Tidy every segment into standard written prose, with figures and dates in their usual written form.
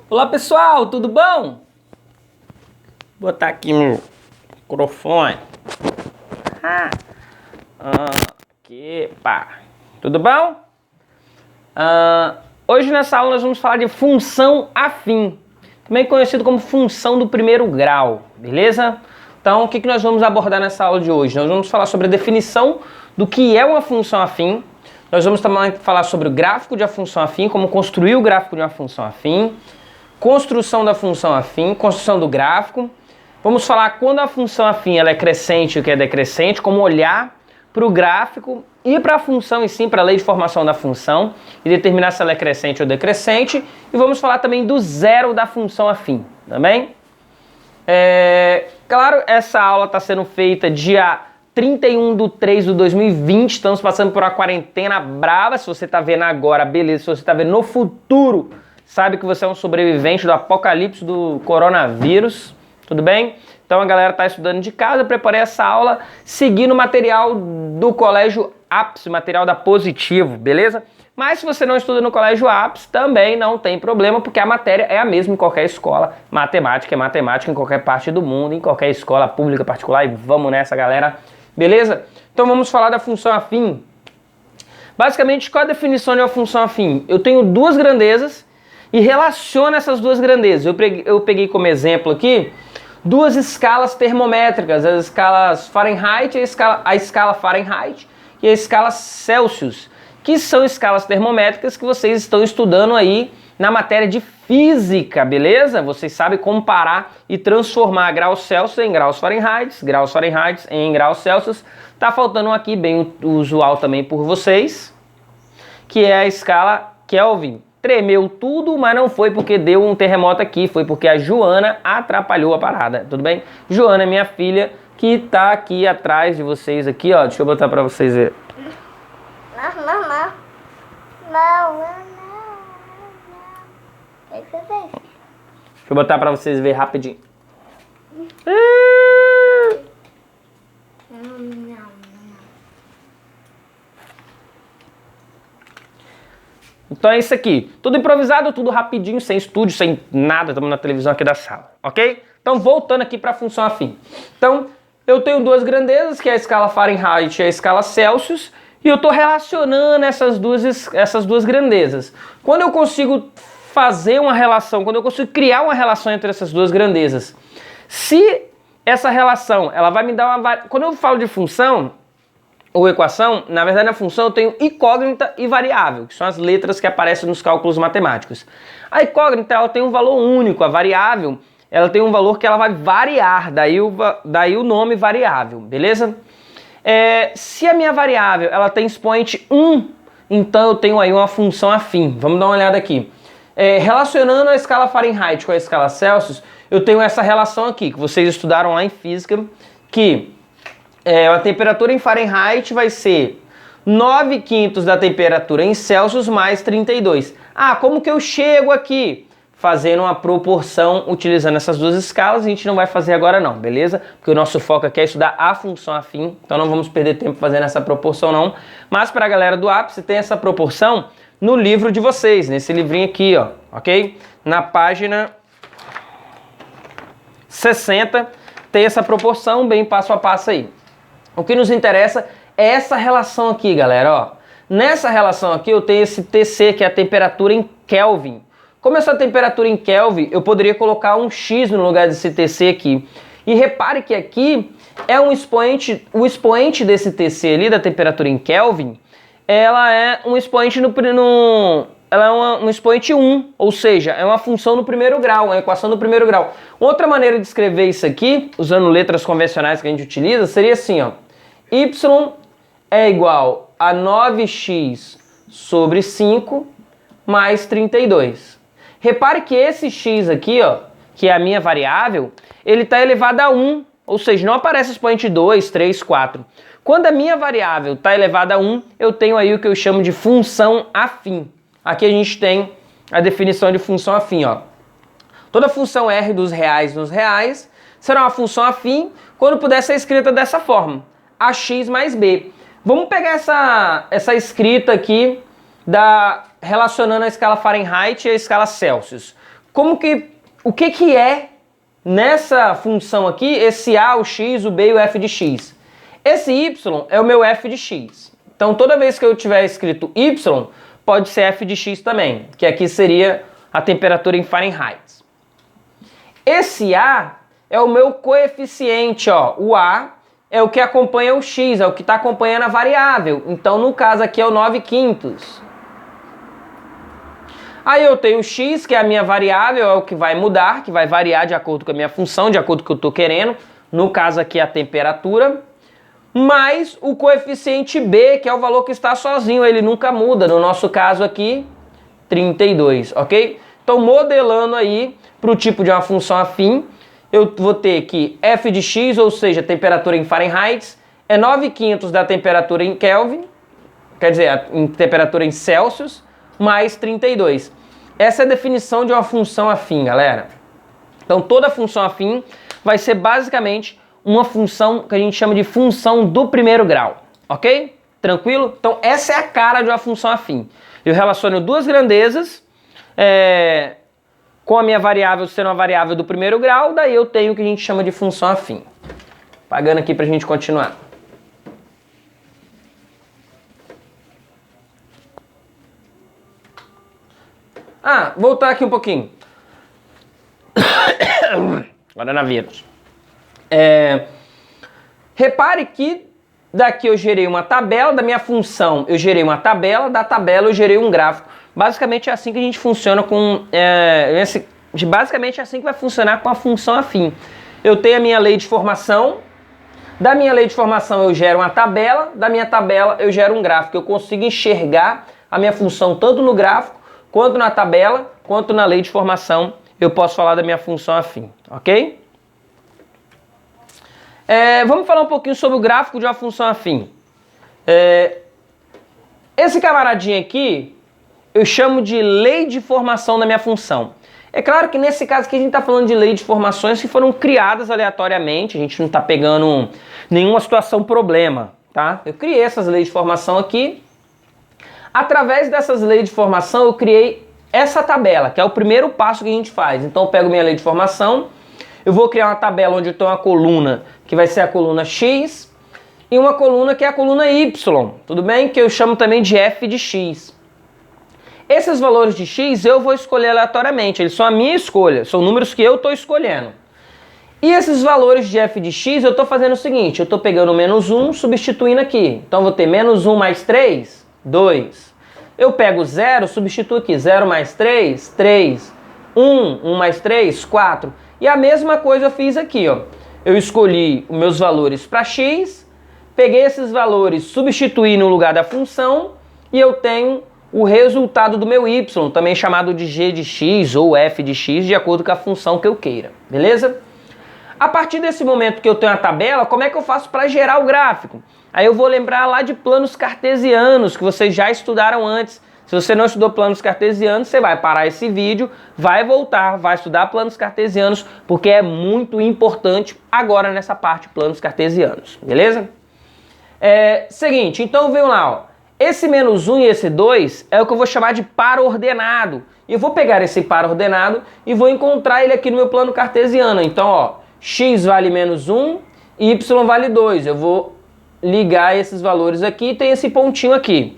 Olá pessoal, tudo bom? Vou botar aqui no microfone. Aqui, pá. Tudo bom? Hoje nessa aula nós vamos falar de função afim, também conhecido como função do primeiro grau, beleza? Então o que nós vamos abordar nessa aula de hoje? Nós vamos falar sobre a definição do que é uma função afim. Nós vamos também falar sobre o gráfico de uma função afim, como construir o gráfico de uma função afim, construção da função afim, construção do gráfico. Vamos falar quando a função afim ela é crescente e o que é decrescente, como olhar para o gráfico e para a função em si, para a lei de formação da função e determinar se ela é crescente ou decrescente. E vamos falar também do zero da função afim, também. Claro, essa aula está sendo feita dia 31/3/2020, estamos passando por uma quarentena brava. Se você está vendo agora, beleza. Se você está vendo no futuro, sabe que você é um sobrevivente do apocalipse do coronavírus, tudo bem? Então a galera está estudando de casa. Eu preparei essa aula seguindo o material do Colégio Ápice, material da Positivo, beleza? Mas se você não estuda no Colégio Ápice, também não tem problema, porque a matéria é a mesma em qualquer escola. Matemática é matemática em qualquer parte do mundo, em qualquer escola pública, particular, e vamos nessa, galera. Beleza? Então vamos falar da função afim. Basicamente, qual a definição de uma função afim? Eu tenho duas grandezas e relaciono essas duas grandezas. Eu peguei como exemplo aqui duas escalas termométricas, as escalas Fahrenheit, a escala Fahrenheit e a escala Celsius, que são escalas termométricas que vocês estão estudando aí na matéria de física, beleza? Vocês sabem comparar e transformar graus Celsius em graus Fahrenheit em graus Celsius. Tá faltando aqui, bem usual também por vocês, que é a escala Kelvin. Tremeu tudo, mas não foi porque deu um terremoto aqui, foi porque a Joana atrapalhou a parada, tudo bem? Joana é minha filha, que tá aqui atrás de vocês aqui, ó. Deixa eu botar pra vocês verem. Não. Deixa eu botar pra vocês verem rapidinho. Então é isso aqui. Tudo improvisado, tudo rapidinho, sem estúdio, sem nada. Estamos na televisão aqui da sala, ok? Então voltando aqui para a função afim. Então eu tenho duas grandezas, que é a escala Fahrenheit e a escala Celsius. E eu estou relacionando essas duas grandezas. Quando eu consigo fazer uma relação, quando eu consigo criar uma relação entre essas duas grandezas, se essa relação, ela vai me dar uma... Quando eu falo de função ou equação, na verdade na função eu tenho incógnita e variável, que são as letras que aparecem nos cálculos matemáticos. A incógnita, ela tem um valor único, a variável, ela tem um valor que ela vai variar, daí o nome variável, beleza? Se a minha variável ela tem expoente 1, então eu tenho aí uma função afim. Vamos dar uma olhada aqui. Relacionando a escala Fahrenheit com a escala Celsius, eu tenho essa relação aqui, que vocês estudaram lá em física, que a temperatura em Fahrenheit vai ser 9/5 da temperatura em Celsius mais 32. Como que eu chego aqui? Fazendo uma proporção utilizando essas duas escalas. A gente não vai fazer agora não, beleza? Porque o nosso foco aqui é estudar a função afim, então não vamos perder tempo fazendo essa proporção não. Mas para a galera do Ápice tem essa proporção no livro de vocês, nesse livrinho aqui, ó, ok? Na página 60 tem essa proporção bem passo a passo aí. O que nos interessa é essa relação aqui, galera, ó. Nessa relação aqui eu tenho esse TC, que é a temperatura em Kelvin. Como essa temperatura em Kelvin, eu poderia colocar um X no lugar desse TC aqui. E repare que aqui é um expoente, o expoente desse TC ali, da temperatura em Kelvin, ela é um expoente ela é um expoente 1, ou seja, é uma função no primeiro grau, uma equação no primeiro grau. Outra maneira de escrever isso aqui, usando letras convencionais que a gente utiliza, seria assim, ó. Y é igual a 9x sobre 5 mais 32. Repare que esse x aqui, ó, que é a minha variável, ele está elevado a 1, ou seja, não aparece expoente 2, 3, 4. Quando a minha variável está elevada a 1, eu tenho aí o que eu chamo de função afim. Aqui a gente tem a definição de função afim, ó. Toda função R dos reais nos reais será uma função afim quando puder ser escrita dessa forma, ax mais b. Vamos pegar essa escrita aqui relacionando a escala Fahrenheit e a escala Celsius. o que é nessa função aqui, esse a, o x, o b e o f de x? Esse y é o meu f de x. Então, toda vez que eu tiver escrito y, pode ser f de x também, que aqui seria a temperatura em Fahrenheit. Esse a é o meu coeficiente, ó. O a é o que acompanha o x, é o que está acompanhando a variável. Então, no caso aqui é o 9/5. Aí eu tenho o x, que é a minha variável, é o que vai mudar, que vai variar de acordo com a minha função, de acordo com o que eu estou querendo. No caso aqui é a temperatura. Mais o coeficiente b, que é o valor que está sozinho, ele nunca muda. No nosso caso aqui, 32, ok? Então, modelando aí para o tipo de uma função afim, eu vou ter que f de x, ou seja, temperatura em Fahrenheit, é 9/5 da temperatura em Kelvin, quer dizer, em temperatura em Celsius, mais 32. Essa é a definição de uma função afim, galera. Então, toda função afim vai ser basicamente uma função que a gente chama de função do primeiro grau, ok? Tranquilo? Então, essa é a cara de uma função afim. Eu relaciono duas grandezas, com a minha variável sendo uma variável do primeiro grau, daí eu tenho o que a gente chama de função afim. Pagando aqui pra gente continuar. Voltar aqui um pouquinho. Coronavírus. Repare que daqui eu gerei uma tabela, da minha função eu gerei uma tabela, da tabela eu gerei um gráfico. Basicamente é assim que a gente funciona com... basicamente é assim que vai funcionar com a função afim. Eu tenho a minha lei de formação, da minha lei de formação eu gero uma tabela, da minha tabela eu gero um gráfico. Eu consigo enxergar a minha função tanto no gráfico, quanto na tabela, quanto na lei de formação. Eu posso falar da minha função afim, ok? Vamos falar um pouquinho sobre o gráfico de uma função afim. Esse camaradinho aqui, eu chamo de lei de formação da minha função. É claro que nesse caso aqui a gente está falando de lei de formações que foram criadas aleatoriamente, a gente não está pegando nenhuma situação problema, tá? Eu criei essas leis de formação aqui. Através dessas leis de formação eu criei essa tabela, que é o primeiro passo que a gente faz. Então eu pego minha lei de formação, eu vou criar uma tabela onde eu tenho uma coluna que vai ser a coluna X e uma coluna que é a coluna Y, tudo bem? Que eu chamo também de f de x. Esses valores de x eu vou escolher aleatoriamente, eles são a minha escolha, são números que eu estou escolhendo. E esses valores de f de x eu estou fazendo o seguinte, eu estou pegando o menos 1, substituindo aqui. Então eu vou ter menos 1 mais 3, 2. Eu pego 0, substituo aqui, 0 mais 3, 3. 1 mais 3, 4. E a mesma coisa eu fiz aqui, ó. Eu escolhi os meus valores para x, peguei esses valores, substituí no lugar da função e eu tenho o resultado do meu y, também chamado de g de x ou f de x, de acordo com a função que eu queira, beleza? A partir desse momento que eu tenho a tabela, como é que eu faço para gerar o gráfico? Aí eu vou lembrar lá de planos cartesianos, que vocês já estudaram antes. Se você não estudou planos cartesianos, você vai parar esse vídeo, vai voltar, vai estudar planos cartesianos, porque é muito importante agora nessa parte planos cartesianos, beleza? Seguinte, então vem lá, ó. Esse menos 1 e esse 2 é o que eu vou chamar de par ordenado. E eu vou pegar esse par ordenado e vou encontrar ele aqui no meu plano cartesiano. Então, ó, x vale menos 1 e y vale 2. Eu vou ligar esses valores aqui e tem esse pontinho aqui.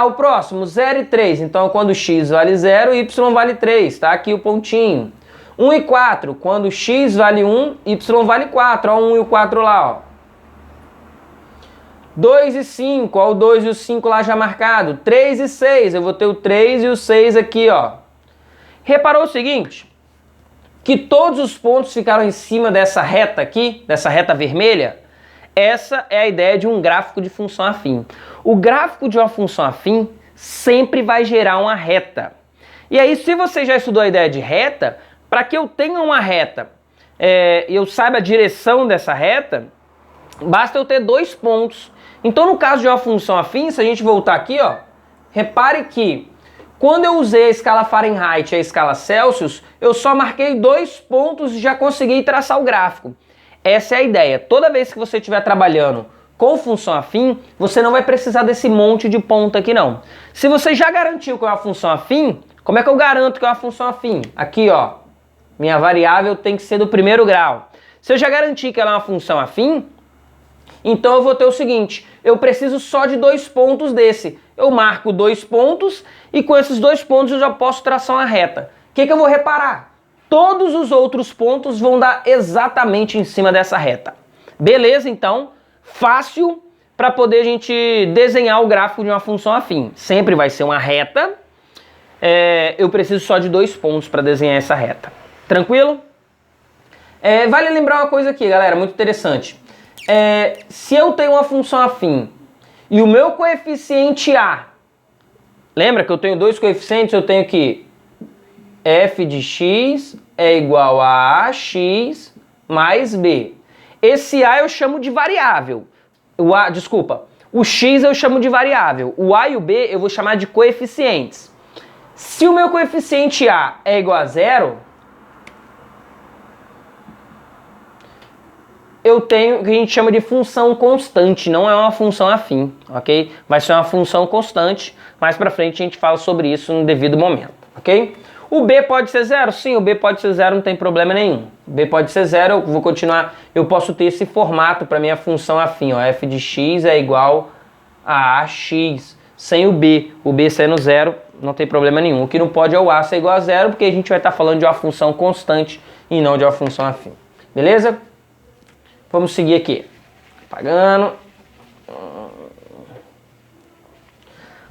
O próximo, 0 e 3. Então, quando x vale 0, y vale 3. Tá aqui o pontinho. 1 e 4. Quando x vale 1, y vale 4. Ó, o 1 e o 4 lá, ó. 2 e 5. Ó, o 2 e o 5 lá já marcado. 3 e 6. Eu vou ter o 3 e o 6 aqui, ó. Reparou o seguinte? Que todos os pontos ficaram em cima dessa reta aqui, dessa reta vermelha? Essa é a ideia de um gráfico de função afim. O gráfico de uma função afim sempre vai gerar uma reta. E aí, se você já estudou a ideia de reta, para que eu tenha uma reta e eu saiba a direção dessa reta, basta eu ter dois pontos. Então, no caso de uma função afim, se a gente voltar aqui, ó, repare que quando eu usei a escala Fahrenheit e a escala Celsius, eu só marquei dois pontos e já consegui traçar o gráfico. Essa é a ideia. Toda vez que você estiver trabalhando com função afim, você não vai precisar desse monte de ponto aqui não. Se você já garantiu que é uma função afim, Como é que eu garanto que é uma função afim? Aqui, ó, minha variável tem que ser do primeiro grau. Se eu já garantir que ela é uma função afim, então eu vou ter o seguinte, eu preciso só de 2 pontos desse. Eu marco 2 pontos e com esses 2 pontos eu já posso traçar uma reta. O que eu vou reparar? Todos os outros pontos vão dar exatamente em cima dessa reta. Beleza, então, fácil para poder a gente desenhar o gráfico de uma função afim. Sempre vai ser uma reta, eu preciso só de 2 pontos para desenhar essa reta. Tranquilo? Vale lembrar uma coisa aqui, galera, muito interessante. Se eu tenho uma função afim e o meu coeficiente A, lembra que eu tenho 2 coeficientes, eu tenho que f de x é igual a ax mais b. Esse A eu chamo de variável. O x eu chamo de variável. O A e o B eu vou chamar de coeficientes. Se o meu coeficiente A é igual a 0, eu tenho o que a gente chama de função constante, não é uma função afim, ok? Vai ser uma função constante, mais pra frente a gente fala sobre isso no devido momento, ok? O B pode ser 0? Sim, o B pode ser 0, não tem problema nenhum. O B pode ser 0, eu vou continuar, eu posso ter esse formato para minha função afim, ó, f de x é igual a ax, sem o B sendo 0, não tem problema nenhum. O que não pode é o A ser igual a 0, porque a gente vai estar falando de uma função constante e não de uma função afim. Beleza? Vamos seguir aqui. Apagando.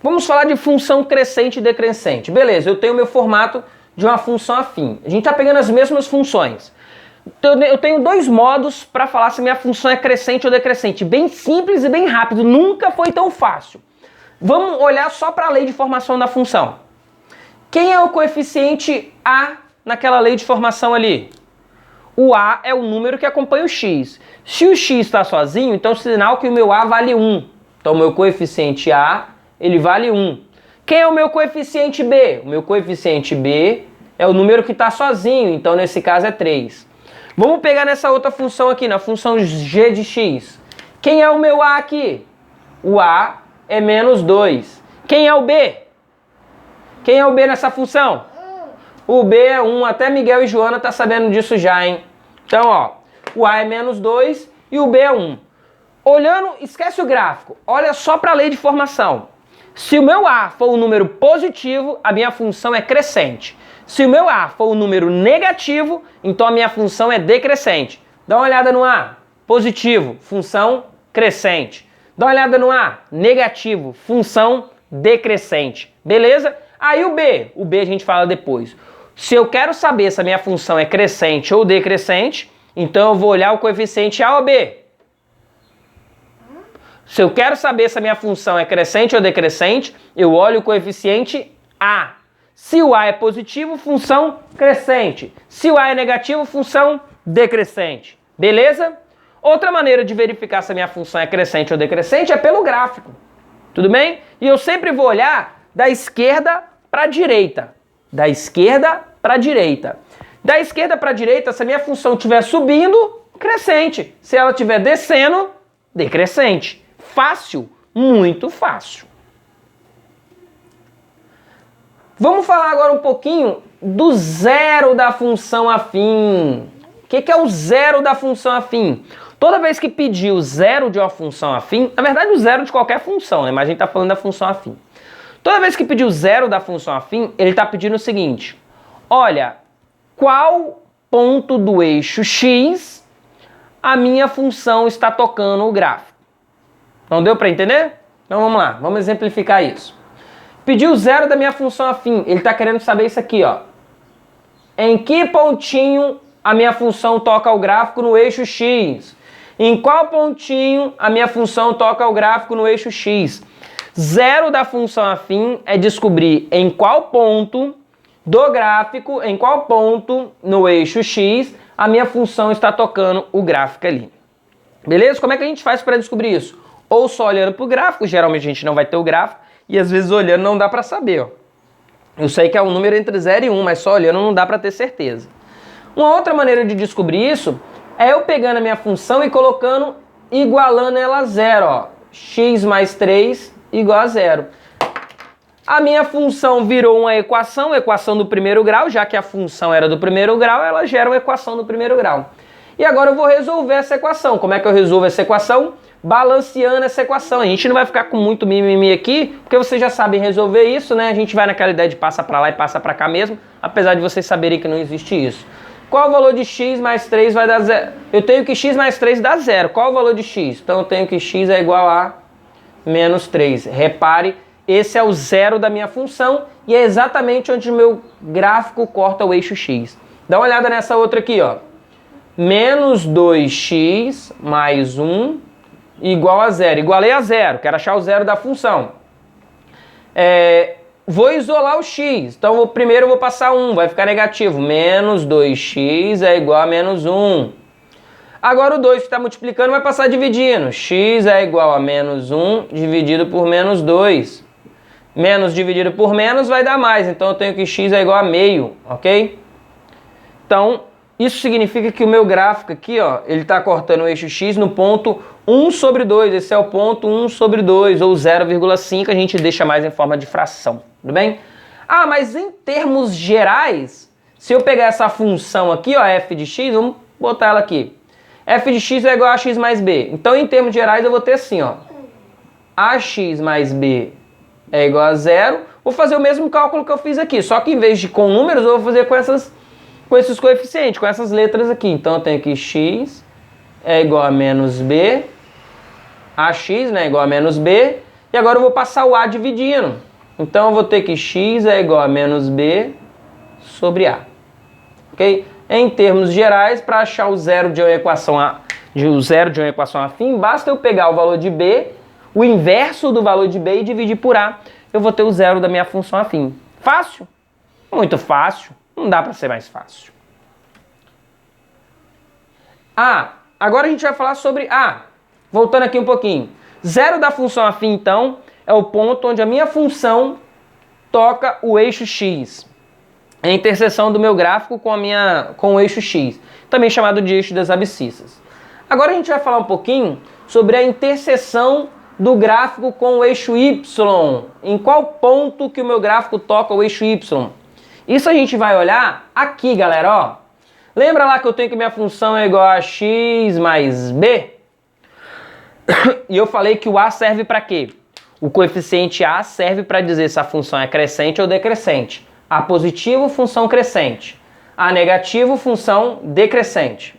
Vamos falar de função crescente e decrescente. Beleza, eu tenho o meu formato de uma função afim. A gente está pegando as mesmas funções. Então, eu tenho 2 modos para falar se minha função é crescente ou decrescente. Bem simples e bem rápido. Nunca foi tão fácil. Vamos olhar só para a lei de formação da função. Quem é o coeficiente A naquela lei de formação ali? O A é o número que acompanha o x. Se o x está sozinho, então é sinal que o meu A vale 1. Então o meu coeficiente A, ele vale 1. Quem é o meu coeficiente B? O meu coeficiente B é o número que está sozinho, então nesse caso é 3. Vamos pegar nessa outra função aqui, na função g de x. Quem é o meu A aqui? O A é menos 2. Quem é o B? Quem é o B nessa função? O B é 1, até Miguel e Joana tá sabendo disso já, hein? Então, ó, o A é menos 2 e o B é 1. Olhando, esquece o gráfico, olha só para a lei de formação. Se o meu A for um número positivo, a minha função é crescente. Se o meu A for um número negativo, então a minha função é decrescente. Dá uma olhada no A, positivo, função crescente. Dá uma olhada no A, negativo, função decrescente. Beleza? Aí o B a gente fala depois. Se eu quero saber se a minha função é crescente ou decrescente, então eu vou olhar o coeficiente A ou B. Se eu quero saber se a minha função é crescente ou decrescente, eu olho o coeficiente A. Se o A é positivo, função crescente. Se o A é negativo, função decrescente. Beleza? Outra maneira de verificar se a minha função é crescente ou decrescente é pelo gráfico. Tudo bem? E eu sempre vou olhar da esquerda para a direita. Da esquerda para a direita. Da esquerda para a direita, se a minha função estiver subindo, crescente. Se ela estiver descendo, decrescente. Fácil? Muito fácil. Vamos falar agora um pouquinho do zero da função afim. O que é o zero da função afim? Toda vez que pedir o zero de uma função afim, na verdade o zero de qualquer função, né? Mas a gente está falando da função afim. Toda vez que pedir o zero da função afim, ele está pedindo o seguinte: olha, qual ponto do eixo x a minha função está tocando o gráfico? Não deu para entender? Então vamos lá, vamos exemplificar isso. Pediu o zero da minha função afim, ele está querendo saber isso aqui, ó. Em que pontinho a minha função toca o gráfico no eixo x? Em qual pontinho a minha função toca o gráfico no eixo x? Zero da função afim é descobrir em qual ponto do gráfico, em qual ponto no eixo x a minha função está tocando o gráfico ali. Beleza? Como é que a gente faz para descobrir isso? Ou só olhando para o gráfico, geralmente a gente não vai ter o gráfico, e às vezes olhando não dá para saber, ó. Eu sei que é um número entre 0 e 1, mas só olhando não dá para ter certeza. Uma outra maneira de descobrir isso é eu pegando a minha função e colocando, igualando ela a 0, ó. X mais 3 igual a 0. A minha função virou uma equação do primeiro grau, já que a função era do primeiro grau, ela gera uma equação do primeiro grau. E agora eu vou resolver essa equação. Como é que eu resolvo essa equação? Balanceando essa equação. A gente não vai ficar com muito mimimi aqui, porque vocês já sabem resolver isso, né? A gente vai naquela ideia de passa pra lá e passa pra cá mesmo, apesar de vocês saberem que não existe isso. Qual o valor de x mais 3 vai dar zero? Eu tenho que x mais 3 dá zero. Qual o valor de x? Então eu tenho que x é igual a menos 3. Repare, esse é o zero da minha função e é exatamente onde o meu gráfico corta o eixo x. Dá uma olhada nessa outra aqui, ó. Menos 2x mais 1 igual a zero. Igualei a zero, quero achar o zero da função. Vou isolar o x, então primeiro eu vou passar 1, vai ficar negativo. Menos 2x é igual a menos 1. Agora o 2 que está multiplicando vai passar dividindo. X é igual a menos 1 dividido por menos 2. Menos dividido por menos vai dar mais, então eu tenho que x é igual a meio, ok? Então, isso significa que o meu gráfico aqui, ó, ele está cortando o eixo x no ponto 1 sobre 2. Esse é o ponto 1 sobre 2, ou 0,5, a gente deixa mais em forma de fração, tudo bem? Ah, mas em termos gerais, se eu pegar essa função aqui, ó, f de x, vamos botar ela aqui. F de x é igual a x mais b. Então, em termos gerais, eu vou ter assim, ó. Ax mais b é igual a zero. Vou fazer o mesmo cálculo que eu fiz aqui, só que em vez de com números, eu vou fazer com esses coeficientes, com essas letras aqui. Então eu tenho que x é igual a menos b, ax, né, igual a menos b, e agora eu vou passar o a dividindo. Então eu vou ter que x é igual a menos b sobre a. Ok? Em termos gerais, para achar o zero de uma equação afim, basta eu pegar o valor de b, o inverso do valor de b e dividir por a. Eu vou ter o zero da minha função afim. Fácil? Muito fácil. Não dá para ser mais fácil. Agora a gente vai falar sobre A. Voltando aqui um pouquinho. Zero da função afim, então, é o ponto onde a minha função toca o eixo x. É a interseção do meu gráfico com o eixo x, também chamado de eixo das abscissas. Agora a gente vai falar um pouquinho sobre a interseção do gráfico com o eixo y. Em qual ponto que o meu gráfico toca o eixo y? Isso a gente vai olhar aqui, galera, ó. Lembra lá que eu tenho que minha função é igual a x mais b? E eu falei que o a serve para quê? O coeficiente a serve para dizer se a função é crescente ou decrescente. A positivo, função crescente. A negativo, função decrescente.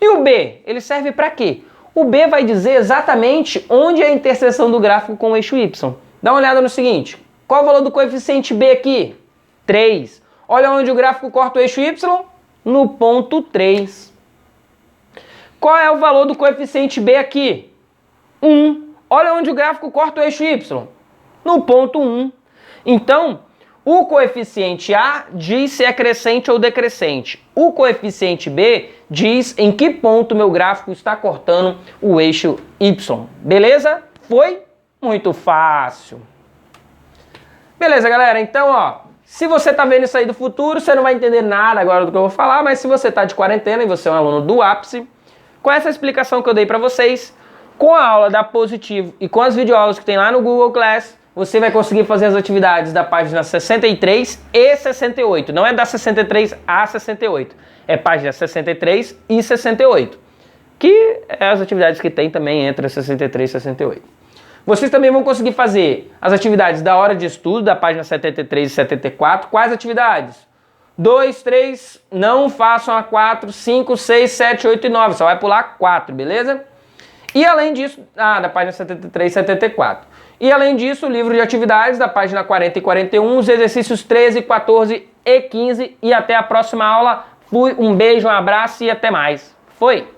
E o b? Ele serve para quê? O b vai dizer exatamente onde é a interseção do gráfico com o eixo y. Dá uma olhada no seguinte. Qual o valor do coeficiente b aqui? 3. Olha onde o gráfico corta o eixo y? No ponto 3. Qual é o valor do coeficiente b aqui? 1. Olha onde o gráfico corta o eixo y? No ponto 1. Então, o coeficiente a diz se é crescente ou decrescente. O coeficiente b diz em que ponto meu gráfico está cortando o eixo y. Beleza? Foi? Muito fácil. Beleza, galera? Então, ó, se você tá vendo isso aí do futuro, você não vai entender nada agora do que eu vou falar, mas se você tá de quarentena e você é um aluno do ápice, com essa explicação que eu dei pra vocês, com a aula da Positivo e com as videoaulas que tem lá no Google Class, você vai conseguir fazer as atividades da página 63 e 68. Não é da 63 a 68, é página 63 e 68, que é as atividades que tem também entre 63 e 68. Vocês também vão conseguir fazer as atividades da hora de estudo, da página 73 e 74. Quais atividades? 2, 3, não façam a 4, 5, 6, 7, 8 e 9. Só vai pular 4, beleza? E além disso, da página 73 e 74. E além disso, o livro de atividades da página 40 e 41, os exercícios 13, 14 e 15. E até a próxima aula. Fui, um beijo, um abraço e até mais. Foi!